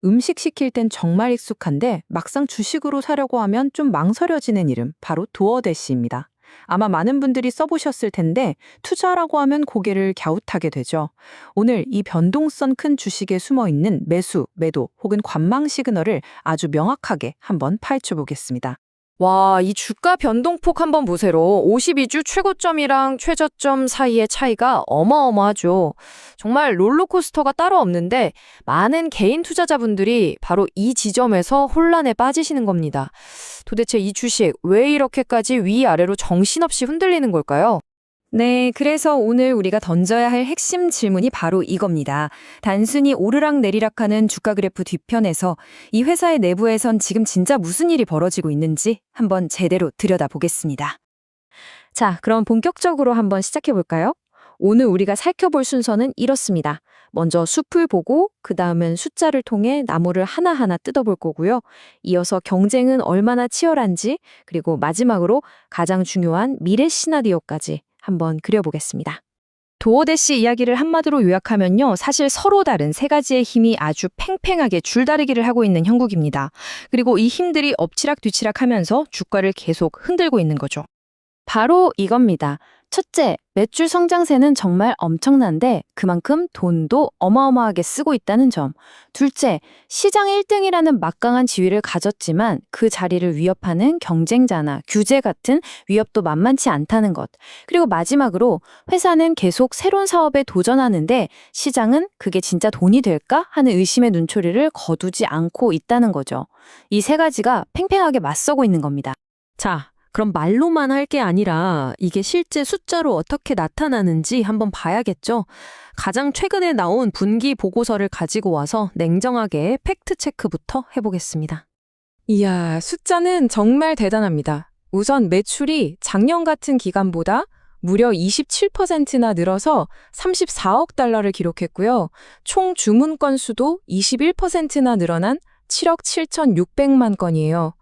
음식 시킬 땐 정말 익숙한데 막상 주식으로 사려고 하면 좀 망설여지는 이름, 바로 도어대시입니다. 아마 많은 분들이 써보셨을 텐데 투자라고 하면 고개를 갸웃하게 되죠. 오늘 이 변동성 큰 주식에 숨어 있는 매수, 매도 혹은 관망 시그널을 아주 명확하게 한번 파헤쳐 보겠습니다. 와, 이 주가 변동폭 한번 보세요. 52주 최고점이랑 최저점 사이의 차이가 어마어마하죠. 정말 롤러코스터가 따로 없는데 많은 개인 투자자분들이 바로 이 지점에서 혼란에 빠지시는 겁니다. 도대체 이 주식 왜 이렇게까지 위아래로 정신없이 흔들리는 걸까요? 네, 그래서 오늘 우리가 던져야 할 핵심 질문이 바로 이겁니다. 단순히 오르락내리락하는 주가 그래프 뒤편에서 이 회사의 내부에선 지금 진짜 무슨 일이 벌어지고 있는지 한번 제대로 들여다보겠습니다. 자, 그럼 본격적으로 한번 시작해 볼까요? 오늘 우리가 살펴볼 순서는 이렇습니다. 먼저 숲을 보고 그 다음은 숫자를 통해 나무를 하나하나 뜯어볼 거고요. 이어서 경쟁은 얼마나 치열한지, 그리고 마지막으로 가장 중요한 미래 시나리오까지 한번 그려보겠습니다. 도어대시 이야기를 한마디로 요약하면요. 사실 서로 다른 세 가지의 힘이 아주 팽팽하게 줄다리기를 하고 있는 형국입니다. 그리고 이 힘들이 엎치락뒤치락 하면서 주가를 계속 흔들고 있는 거죠. 바로 이겁니다. 첫째, 매출 성장세는 정말 엄청난데 그만큼 돈도 어마어마하게 쓰고 있다는 점. 둘째, 시장 1등이라는 막강한 지위를 가졌지만 그 자리를 위협하는 경쟁자나 규제 같은 위협도 만만치 않다는 것. 그리고 마지막으로 회사는 계속 새로운 사업에 도전하는데 시장은 그게 진짜 돈이 될까 하는 의심의 눈초리를 거두지 않고 있다는 거죠. 이 세 가지가 팽팽하게 맞서고 있는 겁니다. 자, 그럼 말로만 할 게 아니라 이게 실제 숫자로 어떻게 나타나는지 한번 봐야겠죠. 가장 최근에 나온 분기 보고서를 가지고 와서 냉정하게 팩트 체크부터 해보겠습니다. 이야, 숫자는 정말 대단합니다. 우선 매출이 작년 같은 기간보다 무려 27%나 늘어서 34억 달러를 기록했고요. 총 주문 건수도 21%나 늘어난 7억 7,600만 건이에요.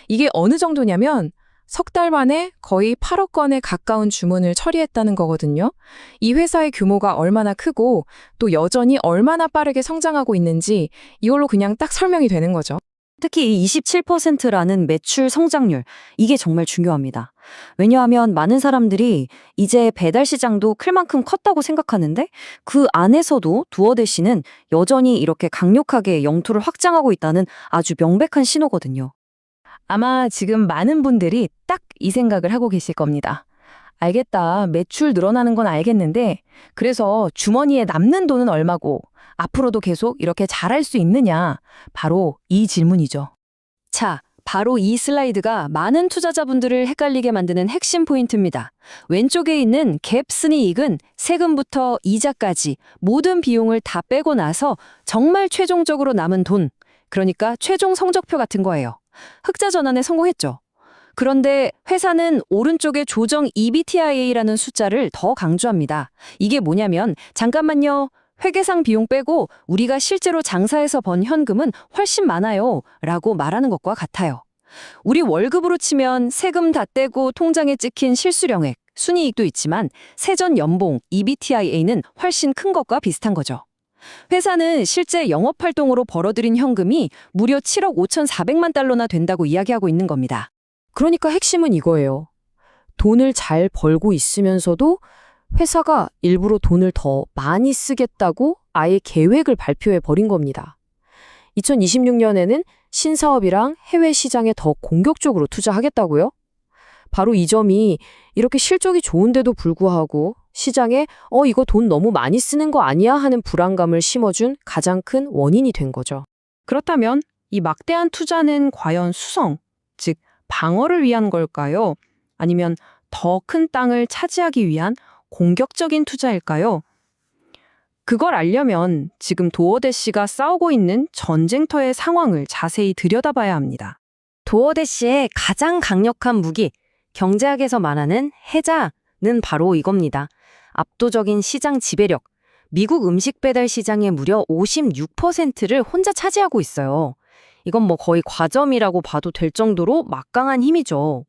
이게 어느 정도냐면 석 달 만에 거의 8억 건에 가까운 주문을 처리했다는 거거든요. 이 회사의 규모가 얼마나 크고 또 여전히 얼마나 빠르게 성장하고 있는지 이걸로 그냥 딱 설명이 되는 거죠. 특히 이 27%라는 매출 성장률, 이게 정말 중요합니다. 왜냐하면 많은 사람들이 이제 배달 시장도 클 만큼 컸다고 생각하는데 그 안에서도 두어대시는 여전히 이렇게 강력하게 영토를 확장하고 있다는 아주 명백한 신호거든요. 아마 지금 많은 분들이 딱 이 생각을 하고 계실 겁니다. 알겠다. 매출 늘어나는 건 알겠는데 그래서 주머니에 남는 돈은 얼마고 앞으로도 계속 이렇게 잘할 수 있느냐? 바로 이 질문이죠. 자, 바로 이 슬라이드가 많은 투자자분들을 헷갈리게 만드는 핵심 포인트입니다. 왼쪽에 있는 갭 순이익은 세금부터 이자까지 모든 비용을 다 빼고 나서 정말 최종적으로 남은 돈, 그러니까 최종 성적표 같은 거예요. 흑자 전환에 성공했죠. 그런데 회사는 오른쪽에 조정 EBITDA라는 숫자를 더 강조합니다. 이게 뭐냐면 잠깐만요. 회계상 비용 빼고 우리가 실제로 장사해서 번 현금은 훨씬 많아요. 라고 말하는 것과 같아요. 우리 월급으로 치면 세금 다 떼고 통장에 찍힌 실수령액, 순이익도 있지만 세전 연봉, EBITDA는 훨씬 큰 것과 비슷한 거죠. 회사는 실제 영업활동으로 벌어들인 현금이 무려 7억 5,400만 달러나 된다고 이야기하고 있는 겁니다. 그러니까 핵심은 이거예요. 돈을 잘 벌고 있으면서도 회사가 일부러 돈을 더 많이 쓰겠다고 아예 계획을 발표해 버린 겁니다. 2026년에는 신사업이랑 해외 시장에 더 공격적으로 투자하겠다고요? 바로 이 점이 이렇게 실적이 좋은데도 불구하고 시장에 이거 돈 너무 많이 쓰는 거 아니야 하는 불안감을 심어준 가장 큰 원인이 된 거죠. 그렇다면 이 막대한 투자는 과연 수성, 즉 방어를 위한 걸까요? 아니면 더 큰 땅을 차지하기 위한 공격적인 투자일까요? 그걸 알려면 지금 도어대시가 싸우고 있는 전쟁터의 상황을 자세히 들여다봐야 합니다. 도어대시의 가장 강력한 무기, 경제학에서 말하는 해자는 바로 이겁니다. 압도적인 시장 지배력, 미국 음식 배달 시장의 무려 56%를 혼자 차지하고 있어요. 이건 뭐 거의 과점이라고 봐도 될 정도로 막강한 힘이죠.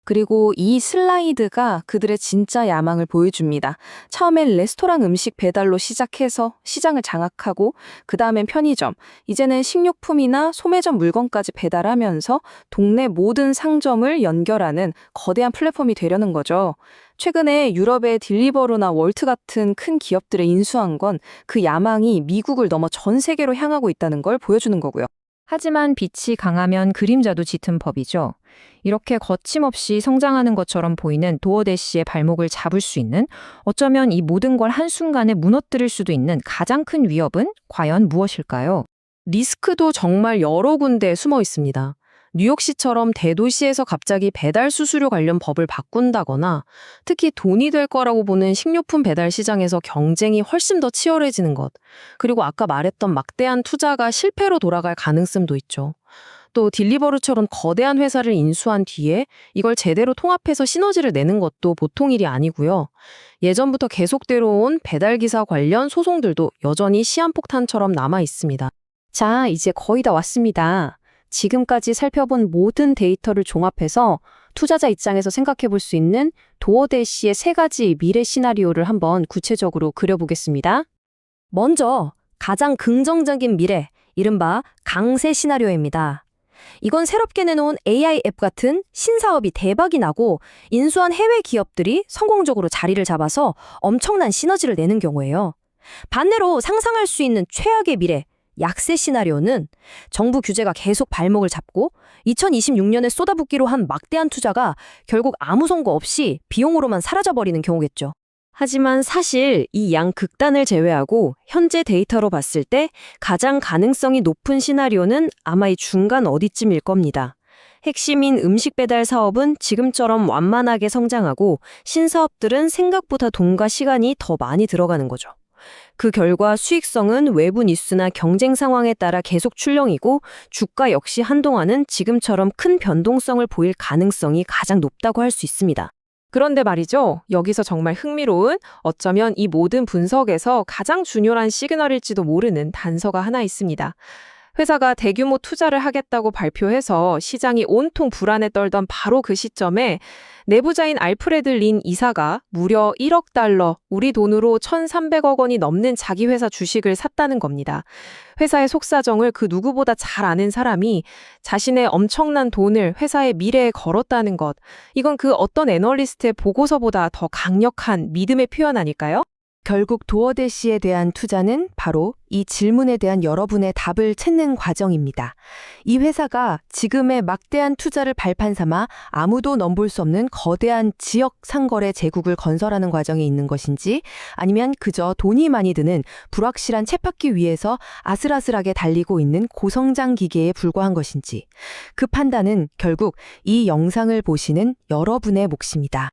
그리고 이 슬라이드가 그들의 진짜 야망을 보여줍니다. 처음엔 레스토랑 음식 배달로 시작해서 시장을 장악하고 그 다음엔 편의점, 이제는 식료품이나 소매점 물건까지 배달하면서 동네 모든 상점을 연결하는 거대한 플랫폼이 되려는 거죠. 최근에 유럽의 딜리버로나 월트 같은 큰 기업들을 인수한 건 그 야망이 미국을 넘어 전 세계로 향하고 있다는 걸 보여주는 거고요. 하지만 빛이 강하면 그림자도 짙은 법이죠. 이렇게 거침없이 성장하는 것처럼 보이는 도어대시의 발목을 잡을 수 있는, 어쩌면 이 모든 걸 한순간에 무너뜨릴 수도 있는 가장 큰 위협은 과연 무엇일까요? 리스크도 정말 여러 군데에 숨어 있습니다. 뉴욕시처럼 대도시에서 갑자기 배달 수수료 관련 법을 바꾼다거나, 특히 돈이 될 거라고 보는 식료품 배달 시장에서 경쟁이 훨씬 더 치열해지는 것, 그리고 아까 말했던 막대한 투자가 실패로 돌아갈 가능성도 있죠. 또 딜리버루처럼 거대한 회사를 인수한 뒤에 이걸 제대로 통합해서 시너지를 내는 것도 보통 일이 아니고요. 예전부터 계속되어 온 배달기사 관련 소송들도 여전히 시한폭탄처럼 남아 있습니다. 자, 이제 거의 다 왔습니다. 지금까지 살펴본 모든 데이터를 종합해서 투자자 입장에서 생각해 볼 수 있는 도어대시의 3가지 미래 시나리오를 한번 구체적으로 그려보겠습니다. 먼저 가장 긍정적인 미래, 이른바 강세 시나리오입니다. 이건 새롭게 내놓은 AI 앱 같은 신사업이 대박이 나고 인수한 해외 기업들이 성공적으로 자리를 잡아서 엄청난 시너지를 내는 경우예요. 반대로 상상할 수 있는 최악의 미래, 약세 시나리오는 정부 규제가 계속 발목을 잡고 2026년에 쏟아붓기로 한 막대한 투자가 결국 아무 선거 없이 비용으로만 사라져버리는 경우겠죠. 하지만 사실 이 양 극단을 제외하고 현재 데이터로 봤을 때 가장 가능성이 높은 시나리오는 아마 이 중간 어디쯤일 겁니다. 핵심인 음식 배달 사업은 지금처럼 완만하게 성장하고 신사업들은 생각보다 돈과 시간이 더 많이 들어가는 거죠. 그 결과 수익성은 외부 뉴스나 경쟁 상황에 따라 계속 출렁이고 주가 역시 한동안은 지금처럼 큰 변동성을 보일 가능성이 가장 높다고 할 수 있습니다. 그런데 말이죠. 여기서 정말 흥미로운, 어쩌면 이 모든 분석에서 가장 중요한 시그널일지도 모르는 단서가 하나 있습니다. 회사가 대규모 투자를 하겠다고 발표해서 시장이 온통 불안에 떨던 바로 그 시점에 내부자인 알프레드 린 이사가 무려 1억 달러, 우리 돈으로 1,300억 원이 넘는 자기 회사 주식을 샀다는 겁니다. 회사의 속사정을 그 누구보다 잘 아는 사람이 자신의 엄청난 돈을 회사의 미래에 걸었다는 것, 이건 그 어떤 애널리스트의 보고서보다 더 강력한 믿음의 표현 아닐까요? 결국 도어대시에 대한 투자는 바로 이 질문에 대한 여러분의 답을 찾는 과정입니다. 이 회사가 지금의 막대한 투자를 발판 삼아 아무도 넘볼 수 없는 거대한 지역 상거래 제국을 건설하는 과정에 있는 것인지, 아니면 그저 돈이 많이 드는 불확실한 쳇바퀴 위에서 아슬아슬하게 달리고 있는 고성장 기계에 불과한 것인지, 그 판단은 결국 이 영상을 보시는 여러분의 몫입니다.